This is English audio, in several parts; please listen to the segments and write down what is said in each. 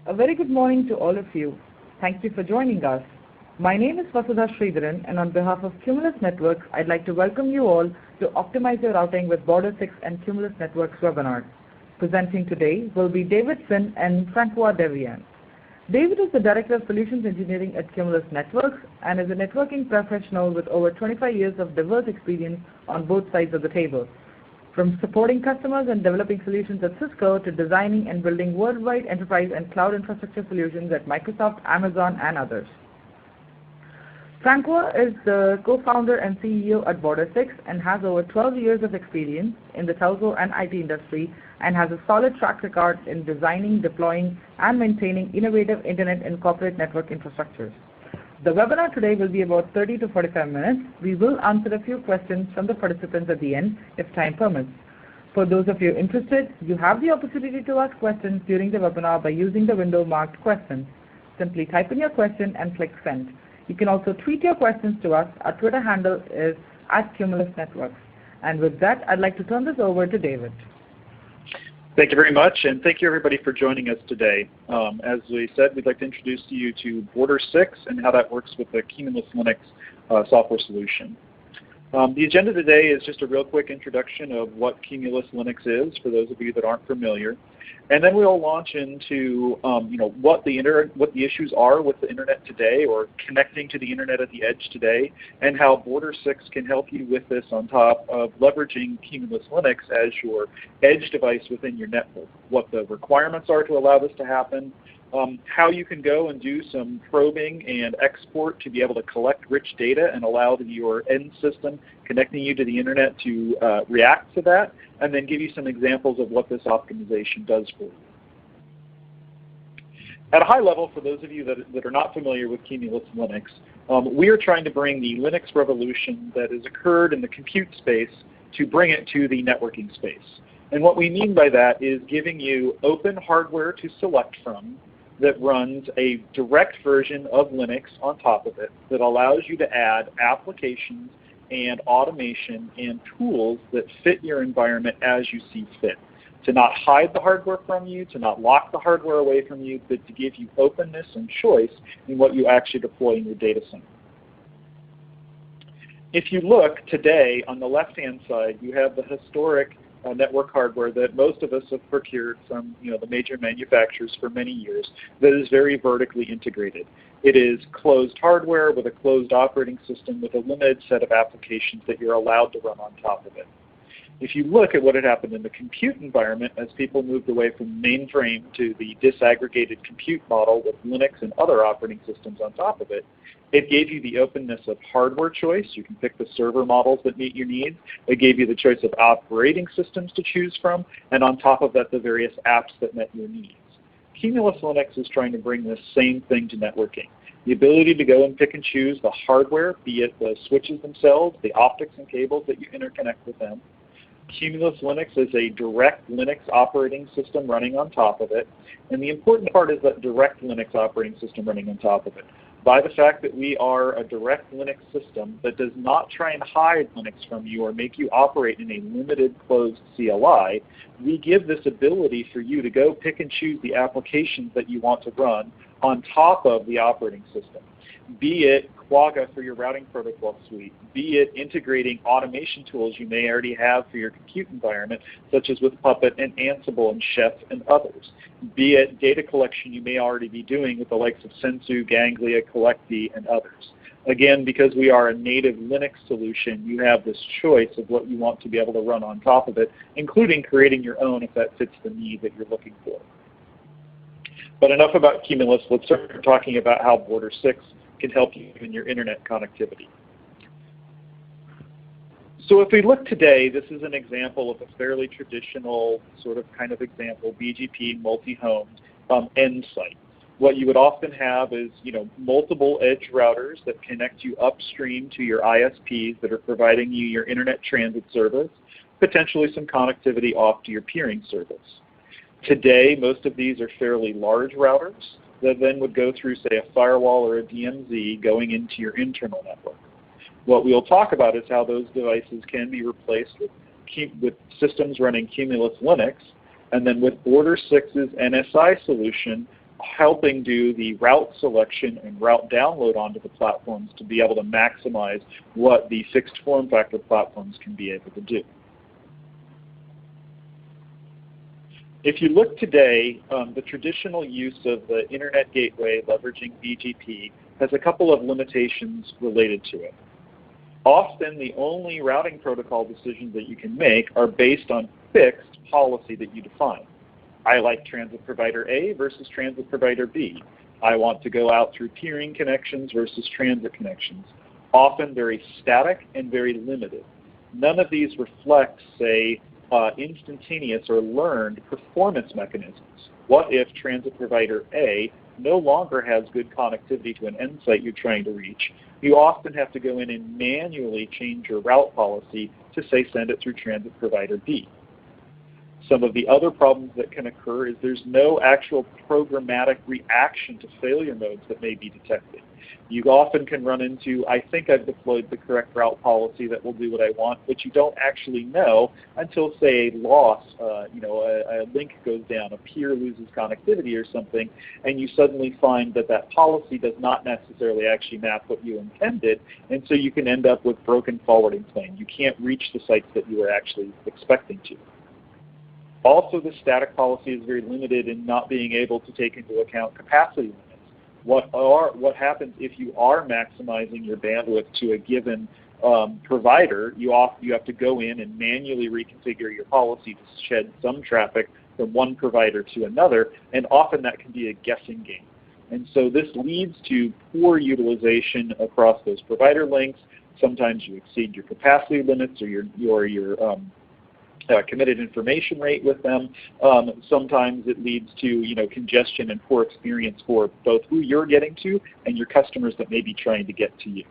A very good morning to all of you. Thank you for joining us. My name is Vasudha Sridharan, and on behalf of Cumulus Networks, I'd like to welcome you all to Optimize Your Routing with Border 6 and Cumulus Networks webinar. Presenting today will be David Finn and Francois Devian. David is the Director of Solutions Engineering at Cumulus Networks and is a networking professional with over 25 years of diverse experience on both sides of the table, from supporting customers and developing solutions at Cisco to designing and building worldwide enterprise and cloud infrastructure solutions at Microsoft, Amazon, and others. Francois is the co-founder and CEO at Border 6 and has over 12 years of experience in the telco and IT industry and has a solid track record in designing, deploying, and maintaining innovative internet and corporate network infrastructures. The webinar today will be about 30 to 45 minutes. We will answer a few questions from the participants at the end if time permits. For those of you interested, you have the opportunity to ask questions during the webinar by using the window marked questions. Simply type in your question and click send. You can also tweet your questions to us. Our Twitter handle is @CumulusNetworks. And with that, I'd like to turn this over to David. Thank you very much, and thank you everybody for joining us today. As we said, we'd like to introduce to you to Border 6 and how that works with the Cumulus Linux software solution. The agenda today is just a real quick introduction of what Cumulus Linux is for those of you that aren't familiar. And then we'll launch into what the issues are with the internet today, or connecting to the internet at the edge today, and how Border 6 can help you with this on top of leveraging Cumulus Linux as your edge device within your network. What the requirements are to allow this to happen, how you can go and do some probing and export to be able to collect rich data and allow your end system connecting you to the internet to react to that, and then give you some examples of what this optimization does for you. At a high level, for those of you that are not familiar with Cumulus Linux, we are trying to bring the Linux revolution that has occurred in the compute space to bring it to the networking space. And what we mean by that is giving you open hardware to select from that runs a direct version of Linux on top of it that allows you to add applications and automation and tools that fit your environment as you see fit. To not hide the hardware from you, to not lock the hardware away from you, but to give you openness and choice in what you actually deploy in your data center. If you look today on the left-hand side, you have the historic network hardware that most of us have procured from the major manufacturers for many years that is very vertically integrated. It is closed hardware with a closed operating system with a limited set of applications that you're allowed to run on top of it. If you look at what had happened in the compute environment as people moved away from mainframe to the disaggregated compute model with Linux and other operating systems on top of it, it gave you the openness of hardware choice. You can pick the server models that meet your needs. It gave you the choice of operating systems to choose from, and on top of that, the various apps that met your needs. Cumulus Linux is trying to bring this same thing to networking. The ability to go and pick and choose the hardware, be it the switches themselves, the optics and cables that you interconnect with them. Cumulus Linux is a direct Linux operating system running on top of it. And the important part is that direct Linux operating system running on top of it. By the fact that we are a direct Linux system that does not try and hide Linux from you or make you operate in a limited closed CLI, we give this ability for you to go pick and choose the applications that you want to run on top of the operating system. Be it Quagga for your routing protocol suite, be it integrating automation tools you may already have for your compute environment, such as with Puppet and Ansible and Chef and others. Be it data collection you may already be doing with the likes of Sensu, Ganglia, Collecti, and others. Again, because we are a native Linux solution, you have this choice of what you want to be able to run on top of it, including creating your own if that fits the need that you're looking for. But enough about Cumulus. Let's start talking about how Border 6 can help you in your internet connectivity. So if we look today, this is an example of a fairly traditional kind of example, BGP Multi-Homed end site. What you would often have is multiple edge routers that connect you upstream to your ISPs that are providing you your internet transit service, potentially some connectivity off to your peering service. Today, most of these are fairly large routers that then would go through, say, a firewall or a DMZ going into your internal network. What we'll talk about is how those devices can be replaced with systems running Cumulus Linux, and then with Border 6's NSI solution, helping do the route selection and route download onto the platforms to be able to maximize what the fixed form factor platforms can be able to do. If you look today, the traditional use of the Internet Gateway leveraging BGP has a couple of limitations related to it. Often the only routing protocol decisions that you can make are based on fixed policy that you define. I like transit provider A versus transit provider B. I want to go out through peering connections versus transit connections. Often very static and very limited. None of these reflect, say, instantaneous or learned performance mechanisms. What if transit provider A no longer has good connectivity to an end site you're trying to reach? You often have to go in and manually change your route policy to, say, send it through transit provider B. Some of the other problems that can occur is there's no actual programmatic reaction to failure modes that may be detected. You often can run into, I think I've deployed the correct route policy that will do what I want, but you don't actually know until, say, a loss, a link goes down, a peer loses connectivity or something, and you suddenly find that that policy does not necessarily actually map what you intended, and so you can end up with broken forwarding plane. You can't reach the sites that you were actually expecting to. Also, the static policy is very limited in not being able to take into account capacity limits. What happens if you are maximizing your bandwidth to a given provider? You have to go in and manually reconfigure your policy to shed some traffic from one provider to another, and often that can be a guessing game. And so this leads to poor utilization across those provider links. Sometimes you exceed your capacity limits or your committed information rate with them. Sometimes it leads to congestion and poor experience for both who you're getting to and your customers that may be trying to get to you.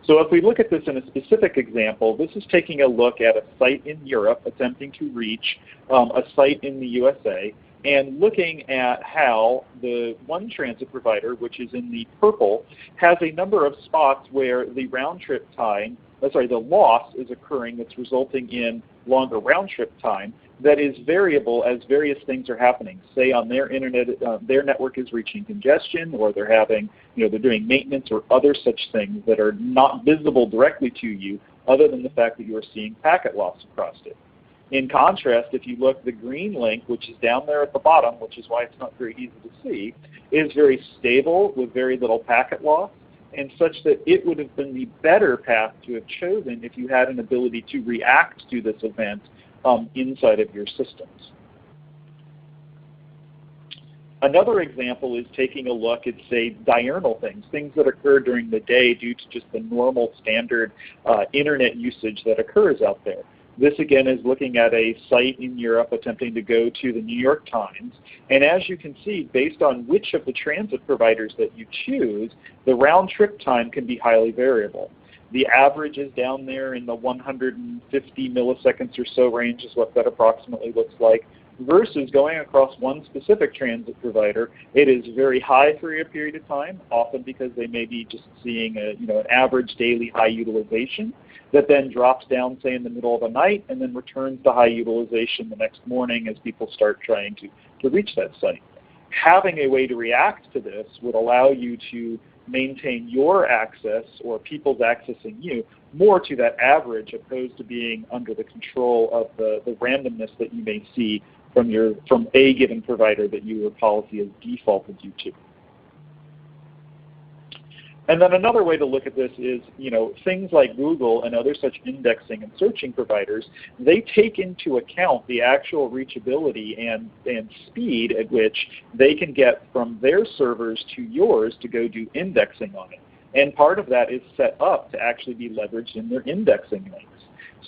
So if we look at this in a specific example, this is taking a look at a site in Europe attempting to reach a site in the USA, and looking at how the one transit provider, which is in the purple, has a number of spots where the round-trip time, the loss is occurring that's resulting in longer round-trip time that is variable as various things are happening. Say on their internet, their network is reaching congestion, or they're having, they're doing maintenance or other such things that are not visible directly to you other than the fact that you are seeing packet loss across it. In contrast, if you look, the green link, which is down there at the bottom, which is why it's not very easy to see, is very stable with very little packet loss, and such that it would have been the better path to have chosen if you had an ability to react to this event inside of your systems. Another example is taking a look at, say, diurnal things that occur during the day due to just the normal standard internet usage that occurs out there. This, again, is looking at a site in Europe attempting to go to the New York Times. And as you can see, based on which of the transit providers that you choose, the round-trip time can be highly variable. The average is down there in the 150 milliseconds or so range is what that approximately looks like, versus going across one specific transit provider. It is very high for a period of time, often because they may be just seeing an average daily high utilization that then drops down, say, in the middle of the night, and then returns to high utilization the next morning as people start trying to reach that site. Having a way to react to this would allow you to maintain your access, or people's accessing you, more to that average, opposed to being under the control of the randomness that you may see from a given provider that your policy has defaulted you to. And then another way to look at this is, things like Google and other such indexing and searching providers, they take into account the actual reachability and speed at which they can get from their servers to yours to go do indexing on it. And part of that is set up to actually be leveraged in their indexing links.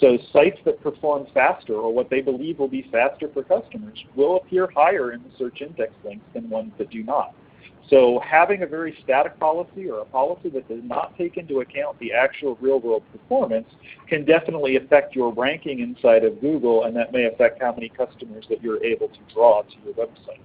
So sites that perform faster, or what they believe will be faster for customers, will appear higher in the search index links than ones that do not. So having a very static policy, or a policy that does not take into account the actual real-world performance, can definitely affect your ranking inside of Google, and that may affect how many customers that you're able to draw to your website.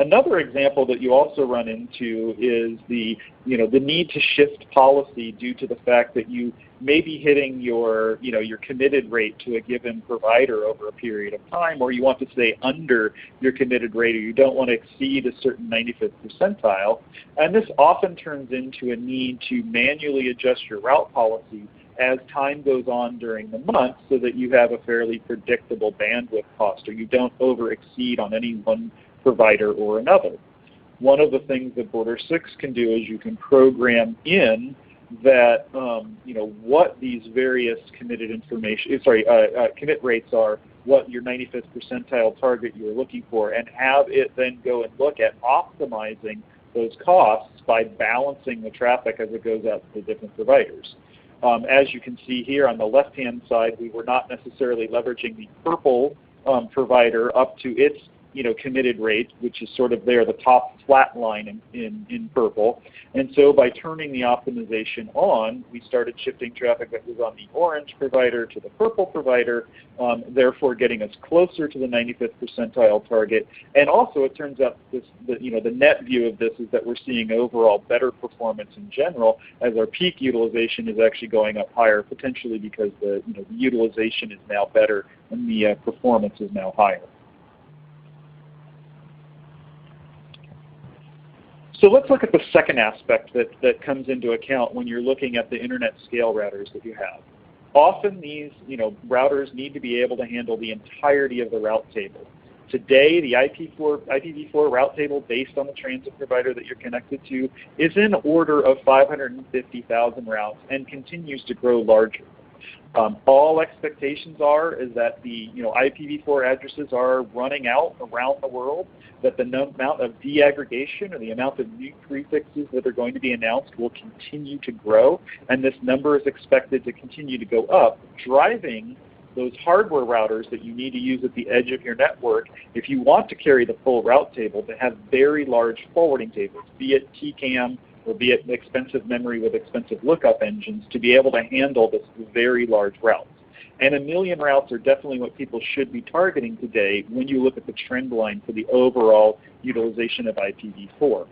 Another example that you also run into is the need to shift policy due to the fact that you may be hitting your committed rate to a given provider over a period of time, or you want to stay under your committed rate, or you don't want to exceed a certain 95th percentile. And this often turns into a need to manually adjust your route policy as time goes on during the month so that you have a fairly predictable bandwidth cost, or you don't over exceed on any one provider or another. One of the things that Border 6 can do is you can program in that what these various commit rates are, what your 95th percentile target you're looking for, and have it then go and look at optimizing those costs by balancing the traffic as it goes out to the different providers. As you can see here on the left-hand side, we were not necessarily leveraging the purple provider up to its committed rate, which is sort of there, the top flat line in purple. And so by turning the optimization on, we started shifting traffic that was on the orange provider to the purple provider, therefore getting us closer to the 95th percentile target. And also it turns out the net view of this is that we're seeing overall better performance in general, as our peak utilization is actually going up higher, potentially because the utilization is now better and the performance is now higher. So let's look at the second aspect that comes into account when you're looking at the internet scale routers that you have. Often these routers need to be able to handle the entirety of the route table. Today, the IPv4 route table based on the transit provider that you're connected to is in order of 550,000 routes and continues to grow larger. All expectations is that the IPv4 addresses are running out around the world, that the amount of deaggregation or the amount of new prefixes that are going to be announced will continue to grow, and this number is expected to continue to go up, driving those hardware routers that you need to use at the edge of your network if you want to carry the full route table to have very large forwarding tables, be it TCAM or be it expensive memory with expensive lookup engines, to be able to handle this very large routes. And 1 million routes are definitely what people should be targeting today when you look at the trend line for the overall utilization of IPv4.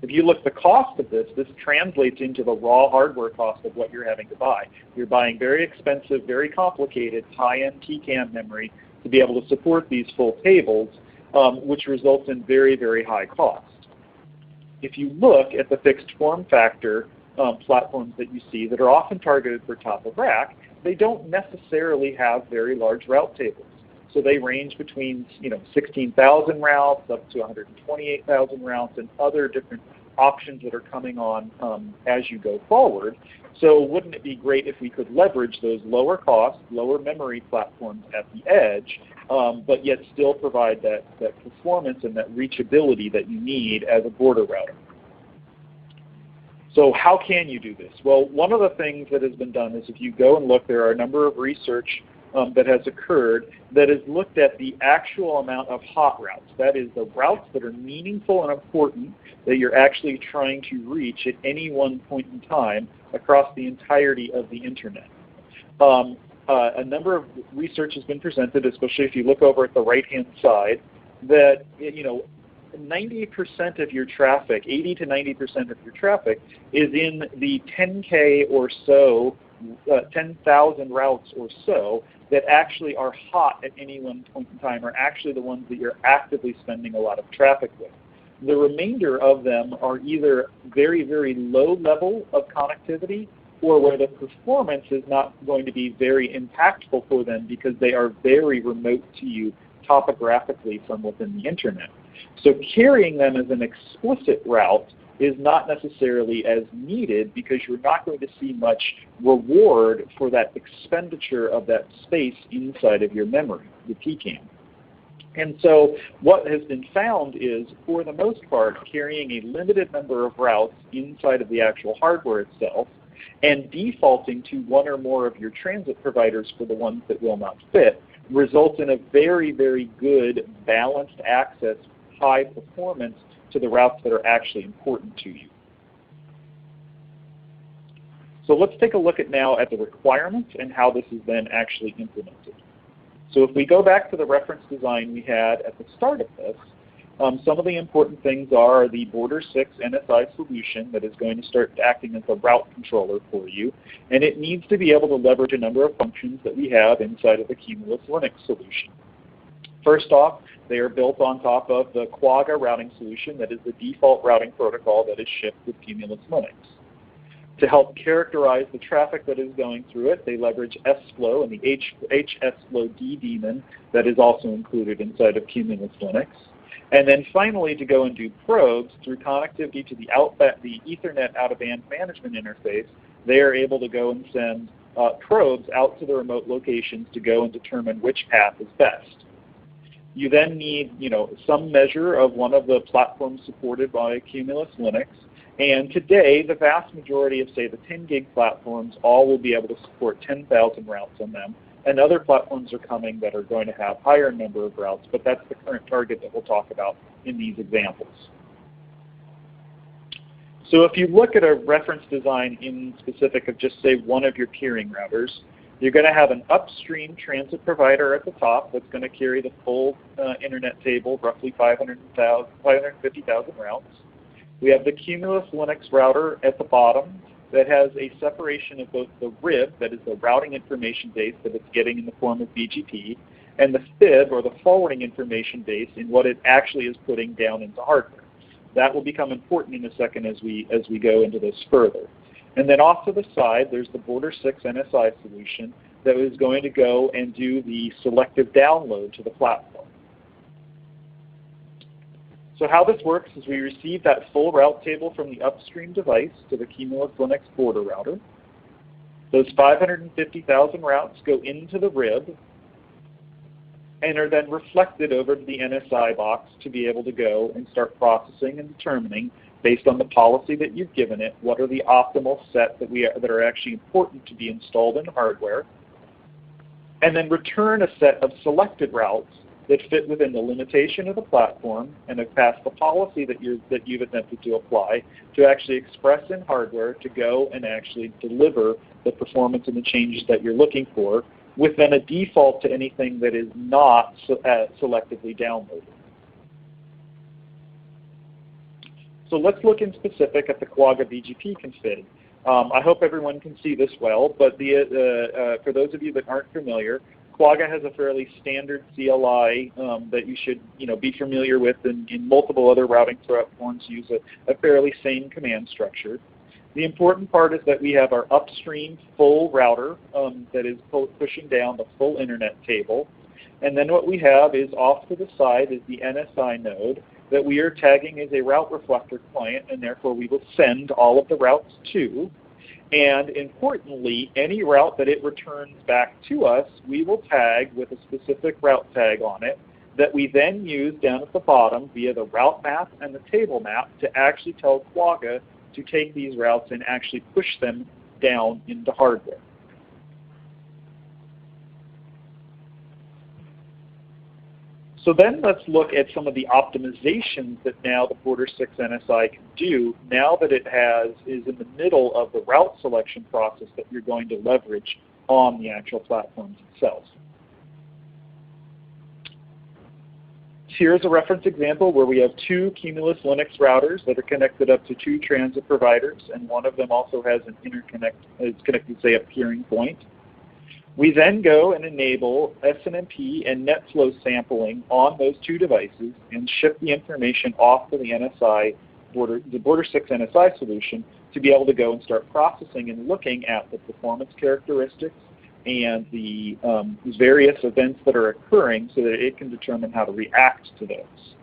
If you look at the cost of this translates into the raw hardware cost of what you're having to buy. You're buying very expensive, very complicated, high-end TCAM memory to be able to support these full tables, which results in very, very high cost. If you look at the fixed form factor platforms that you see that are often targeted for top of rack, they don't necessarily have very large route tables. So they range between 16,000 routes up to 128,000 routes and other different options that are coming on as you go forward. So wouldn't it be great if we could leverage those lower cost, lower memory platforms at the edge, but yet still provide that performance and that reachability that you need as a border router? So how can you do this? Well, one of the things that has been done is if you go and look, there are a number of research that has occurred that has looked at the actual amount of hot routes. That is, the routes that are meaningful and important that you're actually trying to reach at any one point in time across the entirety of the internet. A number of research has been presented, especially if you look over at the right-hand side, that 90% of your traffic, 80 to 90% of your traffic, is in the 10K or so, 10,000 routes or so that actually are hot at any one point in time, are actually the ones that you're actively spending a lot of traffic with. The remainder of them are either very, very low level of connectivity or where the performance is not going to be very impactful for them because they are very remote to you topographically from within the internet. So carrying them as an explicit route is not necessarily as needed because you're not going to see much reward for that expenditure of that space inside of your memory, the TCAM. And so what has been found is, for the most part, carrying a limited number of routes inside of the actual hardware itself and defaulting to one or more of your transit providers for the ones that will not fit results in a very, very good balanced access, high performance to the routes that are actually important to you. So let's take a look now at the requirements and how this is then actually implemented. So if we go back to the reference design we had at the start of this, Some of the important things are the Border 6 NSI solution that is going to start acting as a route controller for you, and it needs to be able to leverage a number of functions that we have inside of the Cumulus Linux solution. First off, they are built on top of the Quagga routing solution that is the default routing protocol that is shipped with Cumulus Linux. To help characterize the traffic that is going through it, they leverage sflow and the hsflowd daemon that is also included inside of Cumulus Linux. And then finally, to go and do probes through connectivity to the Ethernet out-of-band management interface, they are able to go and send probes out to the remote locations to go and determine which path is best. You then need, some measure of one of the platforms supported by Cumulus Linux. And today, the vast majority of, say, the 10 gig platforms all will be able to support 10,000 routes on them. And other platforms are coming that are going to have higher number of routes, but that's the current target that we'll talk about in these examples. So if you look at a reference design in specific of just, say, one of your peering routers, you're going to have an upstream transit provider at the top that's going to carry the full internet table, roughly 550,000 routes. We have the Cumulus Linux router at the bottom that has a separation of both the RIB, that is the routing information base that it's getting in the form of BGP, and the FIB, or the forwarding information base, in what it actually is putting down into hardware. That will become important in a second as we go into this further. And then off to the side, there's the Border 6 NSI solution that is going to go and do the selective download to the platform. So how this works is we receive that full route table from the upstream device to the Cumulus Linux border router. Those 550,000 routes go into the RIB and are then reflected over to the NSI box to be able to go and start processing and determining, based on the policy that you've given it, what are the optimal set that are actually important to be installed in hardware, and then return a set of selected routes that fit within the limitation of the platform and have passed the policy that you've attempted to apply to actually express in hardware to go and actually deliver the performance and the changes that you're looking for, with then a default to anything that is not selectively downloaded. So let's look in specific at the Quagga BGP config. I hope everyone can see this well, but for those of you that aren't familiar, Quagga has a fairly standard CLI that you should be familiar with, and in multiple other routing platforms use a fairly same command structure. The important part is that we have our upstream full router that is pushing down the full internet table. And then what we have is off to the side is the NSI node that we are tagging as a route reflector client, and therefore we will send all of the routes to. And importantly, any route that it returns back to us, we will tag with a specific route tag on it that we then use down at the bottom via the route map and the table map to actually tell Quagga to take these routes and actually push them down into hardware. So then let's look at some of the optimizations that now the Border 6 NSI can do now that it is in the middle of the route selection process that you're going to leverage on the actual platforms itself. Here's a reference example where we have two Cumulus Linux routers that are connected up to two transit providers, and one of them also has an is connected, say, a peering point. We then go and enable SNMP and NetFlow sampling on those two devices and ship the information off to the NSI the Border 6 NSI solution to be able to go and start processing and looking at the performance characteristics and the various events that are occurring so that it can determine how to react to those.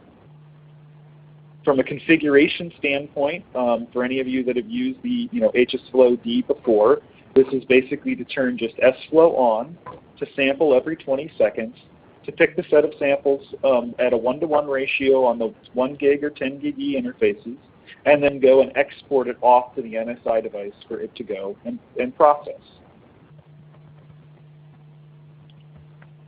From a configuration standpoint, for any of you that have used the hsflowd before, this is basically to turn just sflow on, to sample every 20 seconds, to pick the set of samples at a 1-to-1 ratio on the 1 gig or 10 gig E interfaces, and then go and export it off to the NSI device for it to go and process.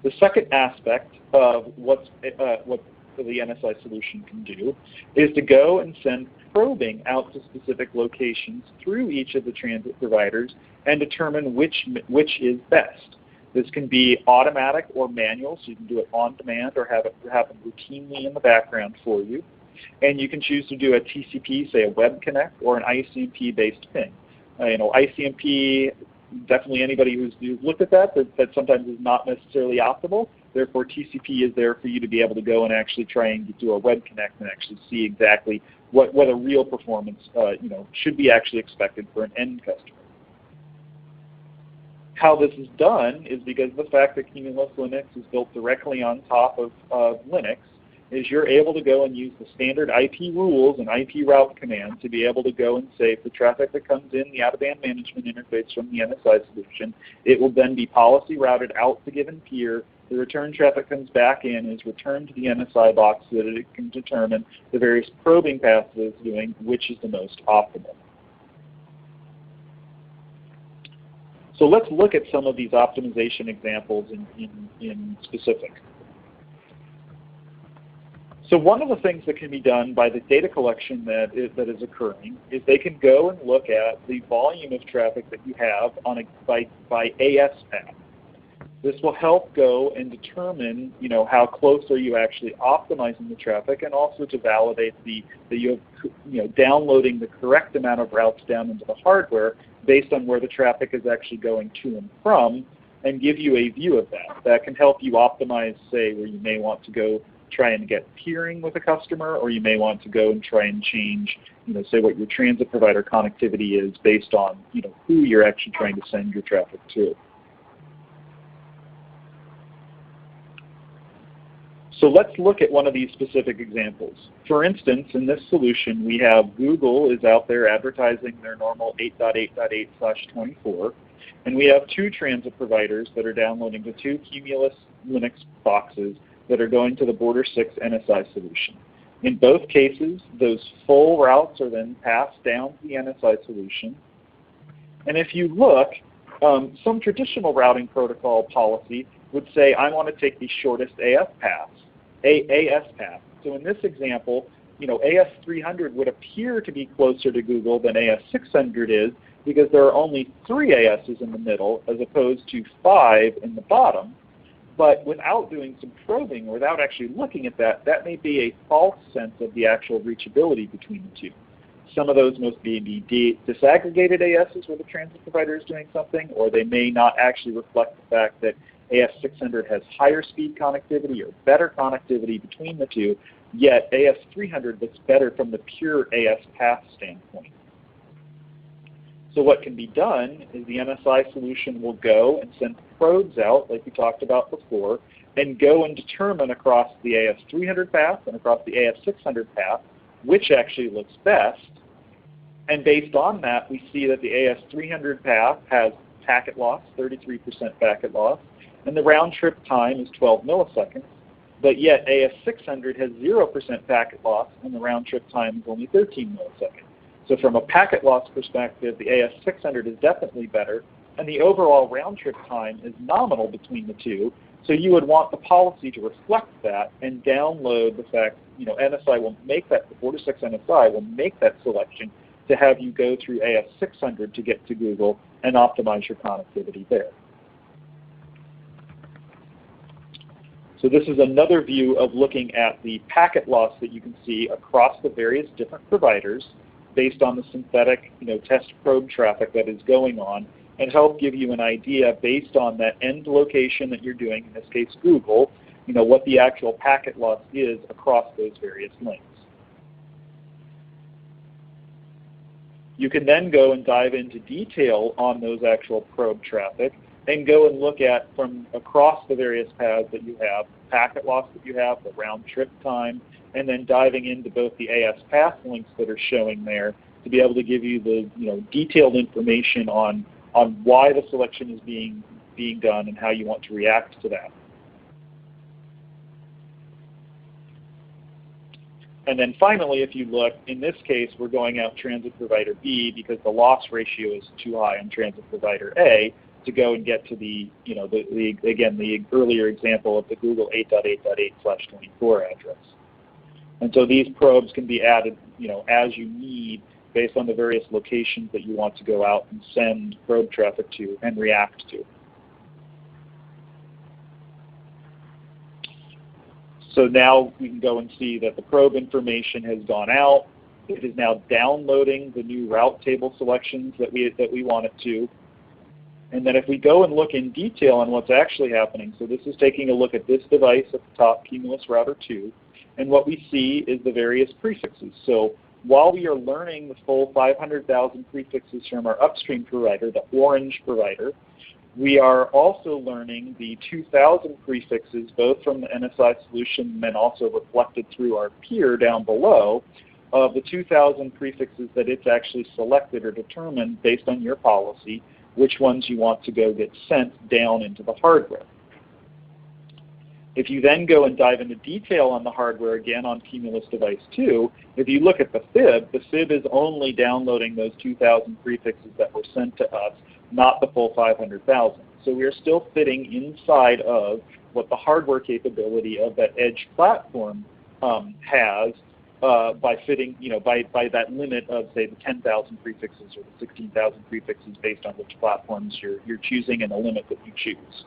The second aspect of what the NSI solution can do is to go and send probing out to specific locations through each of the transit providers and determine which is best. This can be automatic or manual, so you can do it on demand or have it happen routinely in the background for you. And you can choose to do a TCP, say a web connect, or an ICMP-based ping. ICMP, definitely anybody who's looked at that sometimes is not necessarily optimal. Therefore, TCP is there for you to be able to go and actually try and do a web connect and actually see exactly what a real performance should be actually expected for an end customer. How this is done is because of the fact that Cumulus Linux is built directly on top of Linux, is you're able to go and use the standard IP rules and IP route command to be able to go and say for traffic that comes in the out-of-band management interface from the NSI solution, it will then be policy routed out to given peer. The return traffic comes back in, is returned to the NSI box so that it can determine the various probing paths that it's doing, which is the most optimal. So let's look at some of these optimization examples in specific. So one of the things that can be done by the data collection that is occurring is they can go and look at the volume of traffic that you have on by AS path. This will help go and determine, how close are you actually optimizing the traffic, and also to validate that you're downloading the correct amount of routes down into the hardware based on where the traffic is actually going to and from, and give you a view of that. That can help you optimize, say, where you may want to go try and get peering with a customer, or you may want to go and try and change, say what your transit provider connectivity is based on, who you're actually trying to send your traffic to. So let's look at one of these specific examples. For instance, in this solution, we have Google is out there advertising their normal 8.8.8/24, and we have two transit providers that are downloading the two Cumulus Linux boxes that are going to the Border 6 NSI solution. In both cases, those full routes are then passed down to the NSI solution. And if you look, some traditional routing protocol policy would say, I want to take the shortest AS path. So in this example, AS300 would appear to be closer to Google than AS600 is, because there are only 3 ASs in the middle as opposed to 5 in the bottom. But without doing some probing, or without actually looking at that, that may be a false sense of the actual reachability between the two. Some of those must be disaggregated ASs where the transit provider is doing something, or they may not actually reflect the fact that AS600 has higher speed connectivity or better connectivity between the two, yet AS300 looks better from the pure AS path standpoint. So what can be done is the NSI solution will go and send probes out, like we talked about before, and go and determine across the AS300 path and across the AS600 path which actually looks best. And based on that, we see that the AS300 path has packet loss, 33% packet loss, and the round trip time is 12 milliseconds. But yet AS600 has 0% packet loss, and the round trip time is only 13 milliseconds. So from a packet loss perspective, the AS600 is definitely better, and the overall round trip time is nominal between the two. So you would want the policy to reflect that and download the fact, NSI will make that, the Border 6 NSI will make that selection to have you go through AS600 to get to Google and optimize your connectivity there. So this is another view of looking at the packet loss that you can see across the various different providers based on the synthetic test probe traffic that is going on, and help give you an idea based on that end location that you're doing, in this case Google, what the actual packet loss is across those various links. You can then go and dive into detail on those actual probe traffic and go and look at from across the various paths that you have, packet loss that you have, the round trip time, and then diving into both the AS path links that are showing there to be able to give you the detailed information on why the selection is being done and how you want to react to that. And then finally, if you look, in this case, we're going out transit provider B because the loss ratio is too high on transit provider A to go and get to the earlier example of the Google 8.8.8/24 address. And so these probes can be added, as you need based on the various locations that you want to go out and send probe traffic to and react to. So now we can go and see that the probe information has gone out. It is now downloading the new route table selections that we want it to. And then if we go and look in detail on what's actually happening, so this is taking a look at this device at the top, Cumulus Router 2, and what we see is the various prefixes. So while we are learning the full 500,000 prefixes from our upstream provider, the orange provider, we are also learning the 2,000 prefixes, both from the NSI solution and then also reflected through our peer down below, of the 2,000 prefixes that it's actually selected or determined based on your policy, which ones you want to go get sent down into the hardware. If you then go and dive into detail on the hardware again on Cumulus Device 2, if you look at the fib is only downloading those 2,000 prefixes that were sent to us, not the full 500,000. So we are still fitting inside of what the hardware capability of that edge platform has by fitting, by that limit of, say, the 10,000 prefixes or the 16,000 prefixes based on which platforms you're choosing and the limit that you choose.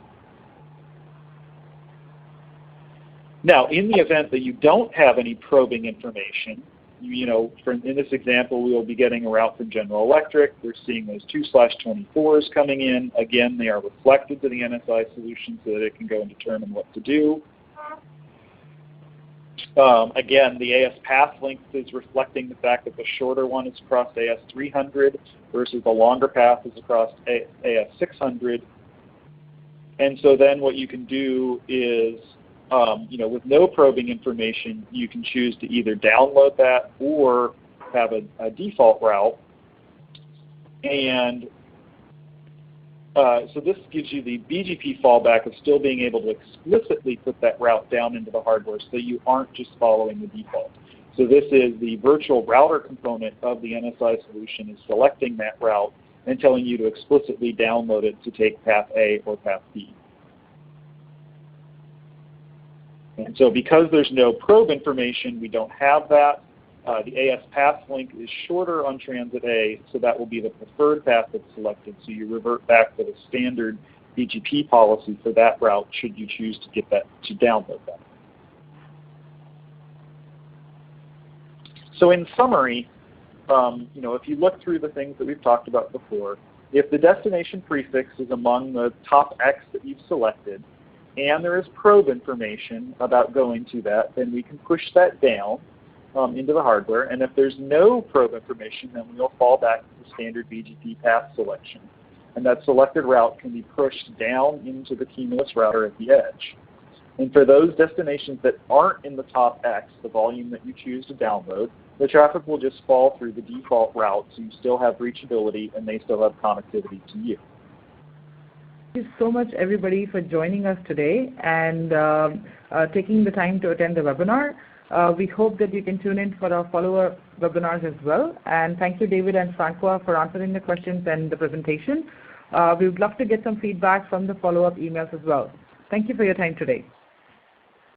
Now, in the event that you don't have any probing information, in this example, we will be getting a route from General Electric. We're seeing those 2/24s coming in. Again, they are reflected to the NSI solution so that it can go and determine what to do. Again, the AS path length is reflecting the fact that the shorter one is across AS 300 versus the longer path is across AS 600. And so then what you can do is, with no probing information, you can choose to either download that or have a default route. And so this gives you the BGP fallback of still being able to explicitly put that route down into the hardware so you aren't just following the default. So this is the virtual router component of the NSI solution is selecting that route and telling you to explicitly download it to take path A or path B. And so because there's no probe information, we don't have that. The AS path link is shorter on transit A, so that will be the preferred path that's selected. So you revert back to the standard BGP policy for that route should you choose to get that, to download that. So in summary, if you look through the things that we've talked about before, if the destination prefix is among the top X that you've selected, and there is probe information about going to that, then we can push that down into the hardware. And if there's no probe information, then we'll fall back to the standard BGP path selection. And that selected route can be pushed down into the Cumulus router at the edge. And for those destinations that aren't in the top X, the volume that you choose to download, the traffic will just fall through the default route, so you still have reachability and they still have connectivity to you. Thank you so much, everybody, for joining us today and taking the time to attend the webinar. We hope that you can tune in for our follow-up webinars as well. And thank you, David and Francois, for answering the questions and the presentation. We would love to get some feedback from the follow-up emails as well. Thank you for your time today.